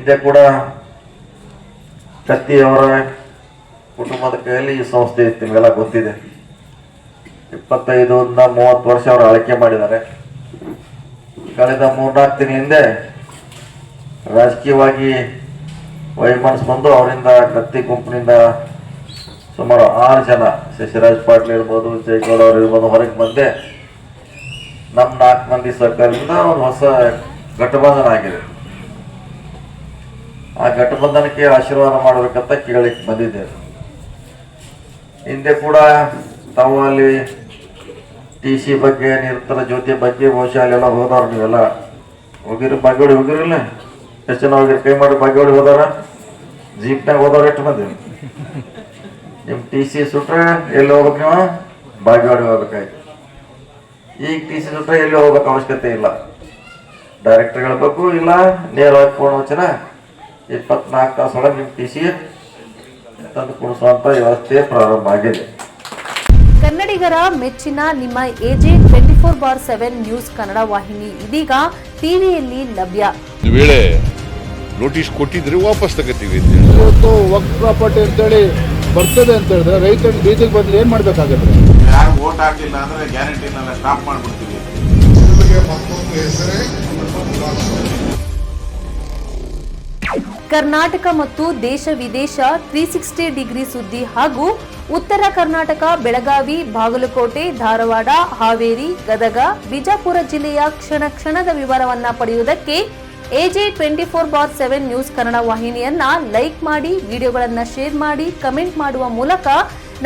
ಹಿಂದೆ ಕೂಡ ಕತ್ತಿ ಅವರ ಕುಟುಂಬದ ಕೈಯಲ್ಲಿ ಈ ಸಂಸ್ಥೆ ಇತ್ತು, ನಿಮಗೆಲ್ಲ ಗೊತ್ತಿದೆ. 25-30 ವರ್ಷ ಅವರು ಆಳ್ಕೆ ಮಾಡಿದ್ದಾರೆ. ಕಳೆದ 3-4 ತಿಂಗಳ ಹಿಂದೆ ರಾಜಕೀಯವಾಗಿ ವೈಮನಸ್ ಬಂದು ಅವರಿಂದ ಕತ್ತಿ ಗುಂಪಿನಿಂದ ಸುಮಾರು 6 ಜನ, ಶಶಿರಾಜ್ ಪಾಟೀಲ್ ಇರ್ಬೋದು, ಜಯಗೌಡ ಅವರು ಇರ್ಬೋದು, ಹೊರಗೆ ಬಂದೆ ನಮ್ಮ 4 ಮಂದಿ ಸರ್ಕಾರದಿಂದ ಒಂದು ಹೊಸ ಗಠಬಂಧನ ಆಗಿದೆ. ಆ ಗಠಬಂಧನಕ್ಕೆ ಆಶೀರ್ವಾದ ಮಾಡಬೇಕಂತ ಕೇಳಲಿಕ್ಕೆ ಬಂದಿದ್ದೇವೆ. ಹಿಂದೆ ಕೂಡ ತಾವು ಅಲ್ಲಿ TC ಬಗ್ಗೆ, ನಿರಂತರ ಜ್ಯೋತಿ ಬಗ್ಗೆ ಬಹುಶಃ ಅಲ್ಲೆಲ್ಲ ಹೋದವ್ರು, ನೀವೆಲ್ಲ ಹೋಗಿರಿ, ಬಾಗೇವಾಡಿ ಹೋಗಿರಿಲ್ಲ? ಎಷ್ಟು ಜನ ಹೋಗಿರಿ? ಕೈ ಮಾಡಿ. ಬಾಗೇವಾಡಿ ಹೋದಾರ? ಜೀಪ್ನಾಗ ಹೋದವ್ರು ಎಷ್ಟು ಮಂದಿ? ನಿಮ್ಮ TC ಸುಟ್ರೆ ಎಲ್ಲಿ ಹೋಗ್ಬೇಕು? ನೀವು ಬಾಗೇವಾಡಿ ಹೋಗ್ಬೇಕಾಯ್ತು. ಈಗ TC ಸುಟ್ರೆ ಎಲ್ಲಿ ಹೋಗ್ಬೇಕು ಅವಶ್ಯಕತೆ ಇಲ್ಲ, ಡೈರೆಕ್ಟರ್ ಹೇಳ್ಬೇಕು, ಇಲ್ಲ ನೇರವಾಗಿ ಫೋನ್ ವಚನ 24 ತಾಸು ಒಳಗೆ ನಿಮ್ಮ TC ತಂದು ಕೊಡಿಸುವಂತ ವ್ಯವಸ್ಥೆ ಪ್ರಾರಂಭ ಆಗಿದೆ. ಕನ್ನಡಿಗರ ಮೆಚ್ಚಿನ ನಿಮ್ಮ AJ 24/7 ನ್ಯೂಸ್ ಕನ್ನಡ ವಾಹಿನಿ ಇದೀಗ ಟಿವಿಯಲ್ಲಿ ಲಭ್ಯ. ವೇಳೆ ನೋಟಿಸ್ ಕೊಟ್ಟಿದ್ರೆ ವಾಪಸ್ ತಗೋತೀವಿ. ಇವತ್ತು ವಕ್ಫ್ ಪ್ರಾಪರ್ಟಿ ಅಂತೇಳಿ ಬರ್ತದೆ ಅಂತ ಹೇಳಿದ್ರೆ ರೈತರ ಬೀದಿಗೆ ಬಂದ್ರೆ ಏನ್ ಮಾಡ್ಬೇಕಾಗತ್ತೆ? ಯಾರು ವೋಟ್ ಹಾಕಲಿಲ್ಲ ಅಂದ್ರೆ ಗ್ಯಾರಂಟಿನೆಲ್ಲ ಸ್ಟಾಪ್ ಮಾಡ್ಬಿಡ್ತೀವಿ. ಕರ್ನಾಟಕ ಮತ್ತು ದೇಶ ವಿದೇಶ 360 ಡಿಗ್ರಿ ಸುದ್ದಿ ಹಾಗೂ ಉತ್ತರ ಕರ್ನಾಟಕ, ಬೆಳಗಾವಿ, ಬಾಗಲಕೋಟೆ, ಧಾರವಾಡ, ಹಾವೇರಿ, ಗದಗ, ಬಿಜಾಪುರ ಜಿಲ್ಲೆಯ ಕ್ಷಣ ಕ್ಷಣದ ವಿವರವನ್ನ ಪಡೆಯುವುದಕ್ಕೆ AJ 24/7 ನ್ಯೂಸ್ ಕನ್ನಡ ವಾಹಿನಿಯನ್ನ ಲೈಕ್ ಮಾಡಿ, ವಿಡಿಯೋಗಳನ್ನ ಶೇರ್ ಮಾಡಿ, ಕಮೆಂಟ್ ಮಾಡುವ ಮೂಲಕ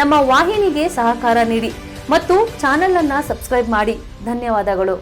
ನಮ್ಮ ವಾಹಿನಿಗೆ ಸಹಕಾರ ನೀಡಿ ಮತ್ತು ಚಾನೆಲ್ ಅನ್ನ ಸಬ್ಸ್ಕ್ರೈಬ್ ಮಾಡಿ. ಧನ್ಯವಾದಗಳು.